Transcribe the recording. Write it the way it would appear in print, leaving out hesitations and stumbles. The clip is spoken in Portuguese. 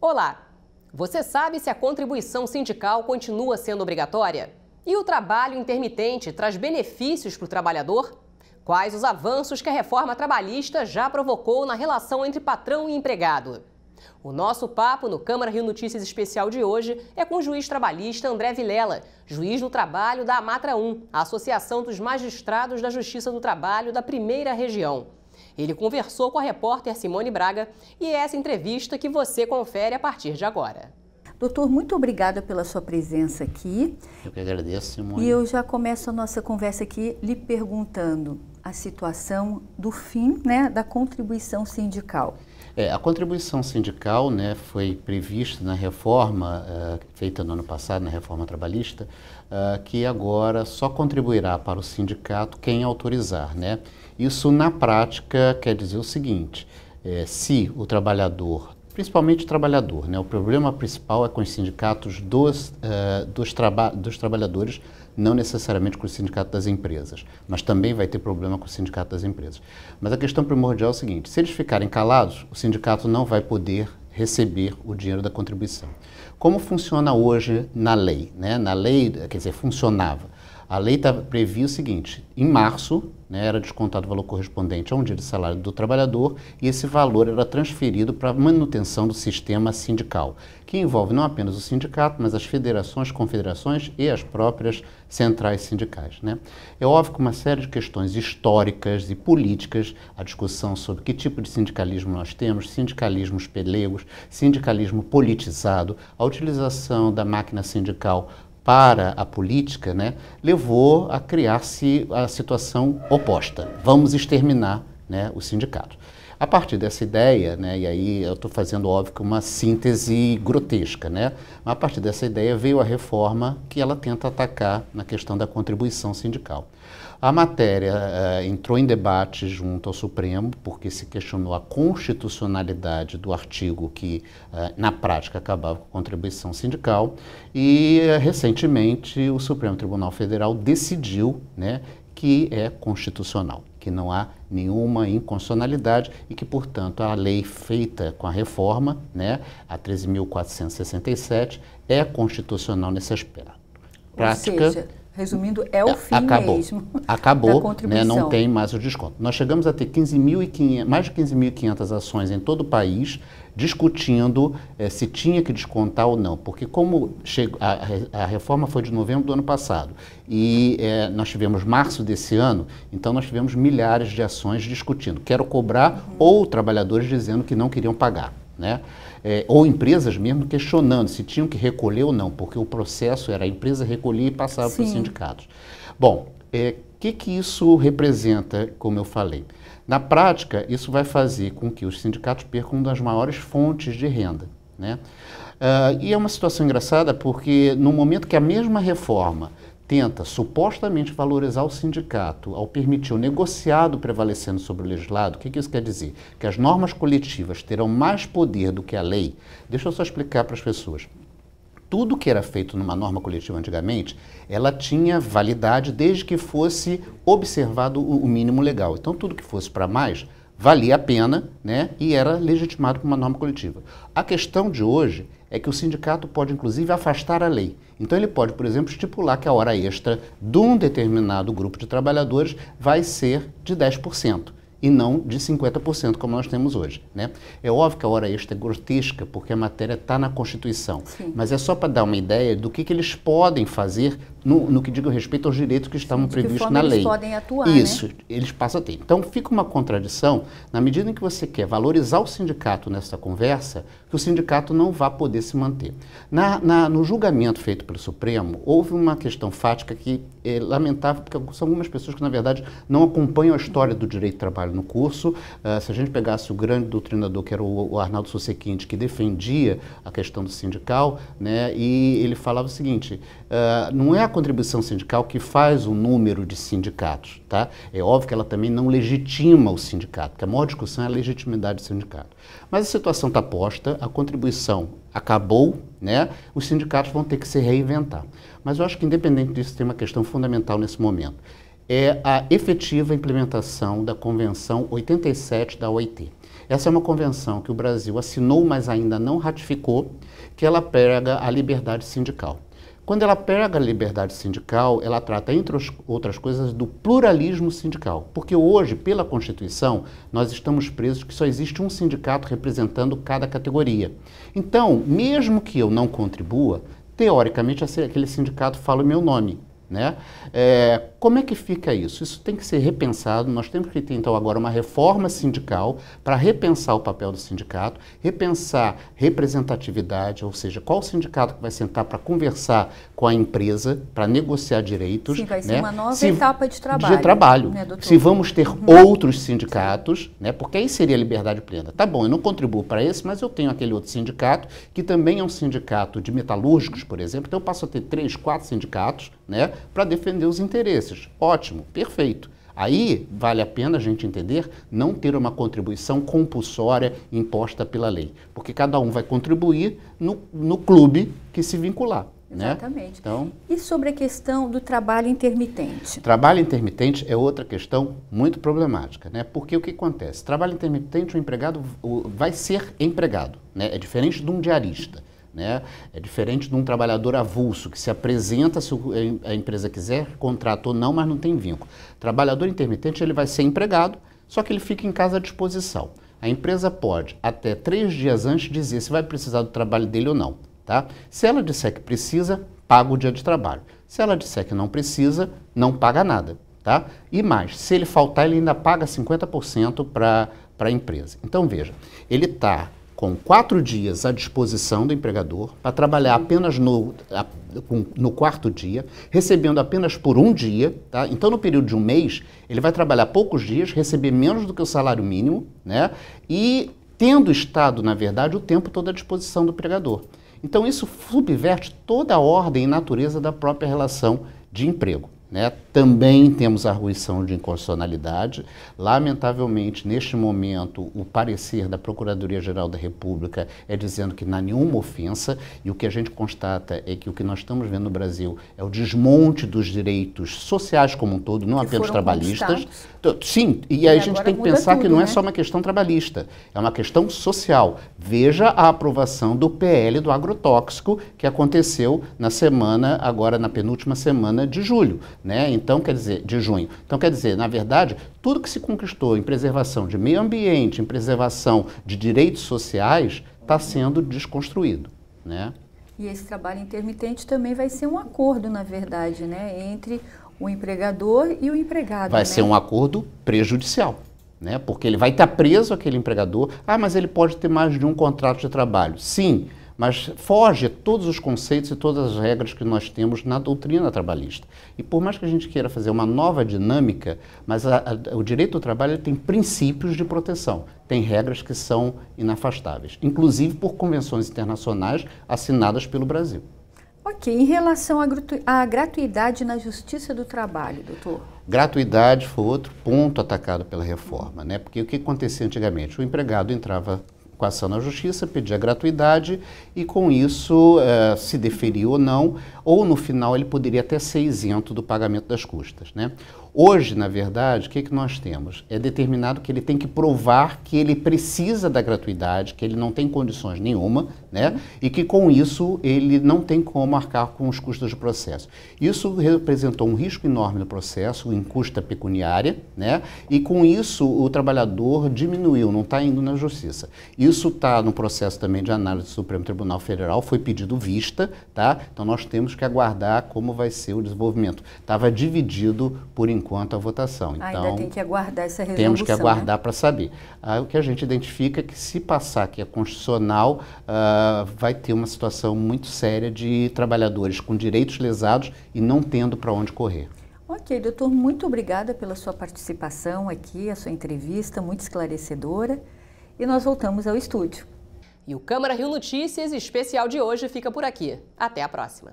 Olá! Você sabe se a contribuição sindical continua sendo obrigatória? E o trabalho intermitente traz benefícios para o trabalhador? Quais os avanços que a reforma trabalhista já provocou na relação entre patrão e empregado? O nosso papo no Câmara Rio Notícias Especial de hoje é com o juiz trabalhista André Vilela, juiz do trabalho da Amatra 1, a Associação dos Magistrados da Justiça do Trabalho da Primeira Região. Ele conversou com a repórter Simone Braga e é essa entrevista que você confere a partir de agora. Doutor, muito obrigada pela sua presença aqui. Eu que agradeço, Simone. E eu já começo a nossa conversa aqui lhe perguntando a situação do fim, da contribuição sindical. A contribuição sindical, foi prevista na reforma feita no ano passado, na reforma trabalhista, que agora só contribuirá para o sindicato quem autorizar, Isso, na prática, quer dizer o seguinte: se o trabalhador, principalmente o trabalhador, o problema principal é com os sindicatos dos trabalhadores, não necessariamente com o sindicato das empresas, mas também vai ter problema com o sindicato das empresas. Mas a questão primordial é o seguinte: se eles ficarem calados, o sindicato não vai poder receber o dinheiro da contribuição. Como funciona hoje na lei? Na lei, quer dizer, funcionava. A lei previa o seguinte: em março, era descontado o valor correspondente a um dia de salário do trabalhador e esse valor era transferido para a manutenção do sistema sindical, que envolve não apenas o sindicato, mas as federações, confederações e as próprias centrais sindicais. É óbvio que uma série de questões históricas e políticas, a discussão sobre que tipo de sindicalismo nós temos, sindicalismos pelegos, sindicalismo politizado, a utilização da máquina sindical para a política, levou a criar-se a situação oposta. Vamos exterminar os sindicatos. A partir dessa ideia, e aí eu estou fazendo, óbvio, que uma síntese grotesca, a partir dessa ideia veio a reforma que ela tenta atacar na questão da contribuição sindical. A matéria entrou em debate junto ao Supremo, porque se questionou a constitucionalidade do artigo que, na prática, acabava com a contribuição sindical e, recentemente, o Supremo Tribunal Federal decidiu que é constitucional, que não há nenhuma inconstitucionalidade e que, portanto, a lei feita com a reforma, a 13.467, é constitucional nesse aspecto. Prática, ou seja, resumindo, é o fim mesmo. Acabou, não tem mais o desconto. Nós chegamos a ter mais de 15.500 ações em todo o país discutindo se tinha que descontar ou não, porque como a reforma foi de novembro do ano passado e nós tivemos março desse ano, então nós tivemos milhares de ações discutindo, quero cobrar, ou trabalhadores dizendo que não queriam pagar, ou empresas mesmo questionando se tinham que recolher ou não, porque o processo era a empresa recolher e passava para os sindicatos. Bom, que isso representa, como eu falei? Na prática, isso vai fazer com que os sindicatos percam uma das maiores fontes de renda. E é uma situação engraçada porque no momento que a mesma reforma tenta supostamente valorizar o sindicato ao permitir o negociado prevalecendo sobre o legislado, o que isso quer dizer? Que as normas coletivas terão mais poder do que a lei. Deixa eu só explicar para as pessoas. Tudo que era feito numa norma coletiva antigamente, ela tinha validade desde que fosse observado o mínimo legal. Então, tudo que fosse para mais valia a pena, e era legitimado por uma norma coletiva. A questão de hoje é que o sindicato pode, inclusive, afastar a lei. Então, ele pode, por exemplo, estipular que a hora extra de um determinado grupo de trabalhadores vai ser de 10%. E não de 50%, como nós temos hoje. É óbvio que a hora extra é grotesca, porque a matéria está na Constituição. Sim. Mas é só para dar uma ideia do que eles podem fazer no que diz respeito aos direitos que estavam previstos na lei. Eles podem atuar, Isso, eles passam a ter. Então, fica uma contradição, na medida em que você quer valorizar o sindicato nessa conversa, que o sindicato não vai poder se manter. No julgamento feito pelo Supremo, houve uma questão fática que é lamentável, porque são algumas pessoas que, na verdade, não acompanham a história do direito do trabalho no curso. Se a gente pegasse o grande doutrinador, que era o Arnaldo Susequinte, que defendia a questão do sindical, e ele falava o seguinte: não é a contribuição sindical que faz o número de sindicatos, É óbvio que ela também não legitima o sindicato, porque a maior discussão é a legitimidade do sindicato. Mas a situação está posta, a contribuição acabou, os sindicatos vão ter que se reinventar. Mas eu acho que, independente disso, tem uma questão fundamental nesse momento. É a efetiva implementação da Convenção 87 da OIT. Essa é uma convenção que o Brasil assinou, mas ainda não ratificou, que ela prega a liberdade sindical. Quando ela prega a liberdade sindical, ela trata, entre outras coisas, do pluralismo sindical. Porque hoje, pela Constituição, nós estamos presos que só existe um sindicato representando cada categoria. Então, mesmo que eu não contribua, teoricamente, aquele sindicato fala o meu nome, né? Como é que fica isso? Isso tem que ser repensado. Nós temos que ter, então, agora uma reforma sindical para repensar o papel do sindicato, repensar representatividade, ou seja, qual sindicato que vai sentar para conversar com a empresa, para negociar direitos. Sim, vai ser, né? uma nova etapa de trabalho. Né, se vamos ter outros sindicatos, né? Porque aí seria liberdade plena. Tá bom, eu não contribuo para esse, mas eu tenho aquele outro sindicato, que também é um sindicato de metalúrgicos, por exemplo, então eu passo a ter 3, 4 sindicatos, né? Para defender os interesses. Ótimo, perfeito. Aí vale a pena a gente entender não ter uma contribuição compulsória imposta pela lei, porque cada um vai contribuir no clube que se vincular. Exatamente. Né? Então, e sobre a questão do trabalho intermitente? Trabalho intermitente é outra questão muito problemática, né? Porque o que acontece? Trabalho intermitente, o empregado vai ser empregado, né? É diferente de um diarista. Né? É diferente de um trabalhador avulso, que se apresenta se a empresa quiser, contrato ou não, mas não tem vínculo. Trabalhador intermitente, ele vai ser empregado, só que ele fica em casa à disposição. A empresa pode, até 3 dias antes, dizer se vai precisar do trabalho dele ou não. Tá? Se ela disser que precisa, paga o dia de trabalho. Se ela disser que não precisa, não paga nada. Tá? E mais, se ele faltar, ele ainda paga 50% para a empresa. Então, veja, ele está com 4 dias à disposição do empregador para trabalhar apenas no 4º dia, recebendo apenas por 1 dia. Tá? Então, no período de 1 mês, ele vai trabalhar poucos dias, receber menos do que o salário mínimo, né? E tendo estado, na verdade, o tempo todo à disposição do empregador. Então, isso subverte toda a ordem e natureza da própria relação de emprego. Né? Também temos a arguição de inconstitucionalidade. Lamentavelmente, neste momento, o parecer da Procuradoria-Geral da República é dizendo que não há nenhuma ofensa, e o que a gente constata é que o que nós estamos vendo no Brasil é o desmonte dos direitos sociais como um todo, não apenas trabalhistas. Sim, e a gente tem que pensar que não é só uma questão trabalhista, é uma questão social. Veja a aprovação do PL do agrotóxico que aconteceu na semana, agora na penúltima semana de julho. Né? Então, quer dizer, de junho. Então, quer dizer, na verdade, tudo que se conquistou em preservação de meio ambiente, em preservação de direitos sociais, está sendo desconstruído. Né? E esse trabalho intermitente também vai ser um acordo, na verdade, né? Entre o empregador e o empregado. Vai ser um acordo prejudicial. Né? Porque ele vai estar preso, aquele empregador. Ah, mas ele pode ter mais de um contrato de trabalho. Sim, mas foge a todos os conceitos e todas as regras que nós temos na doutrina trabalhista. E por mais que a gente queira fazer uma nova dinâmica, mas o direito do trabalho tem princípios de proteção, tem regras que são inafastáveis, inclusive por convenções internacionais assinadas pelo Brasil. Ok, em relação à gratuidade na Justiça do Trabalho, doutor? Gratuidade foi outro ponto atacado pela reforma, né? Porque o que acontecia antigamente? O empregado entrava com a ação na justiça, pedia gratuidade e com isso se deferia ou não, ou no final ele poderia até ser isento do pagamento das custas. Né? Hoje, na verdade, o que nós temos? É determinado que ele tem que provar que ele precisa da gratuidade, que ele não tem condições nenhuma, né? E que com isso ele não tem como arcar com os custos do processo. Isso representou um risco enorme no processo, em custa pecuniária, né? E com isso o trabalhador diminuiu, não está indo na justiça. Isso está no processo também de análise do Supremo Tribunal Federal, foi pedido vista, tá? Então nós temos que aguardar como vai ser o desenvolvimento. Estava dividido por enquanto a votação. Então, ainda tem que aguardar essa resolução. Temos que aguardar, né? Para para saber. O que a gente identifica é que se passar que é constitucional, vai ter uma situação muito séria de trabalhadores com direitos lesados e não tendo para onde correr. Ok, doutor, muito obrigada pela sua participação aqui, a sua entrevista, muito esclarecedora. E nós voltamos ao estúdio. E o Câmara Rio Notícias especial de hoje fica por aqui. Até a próxima.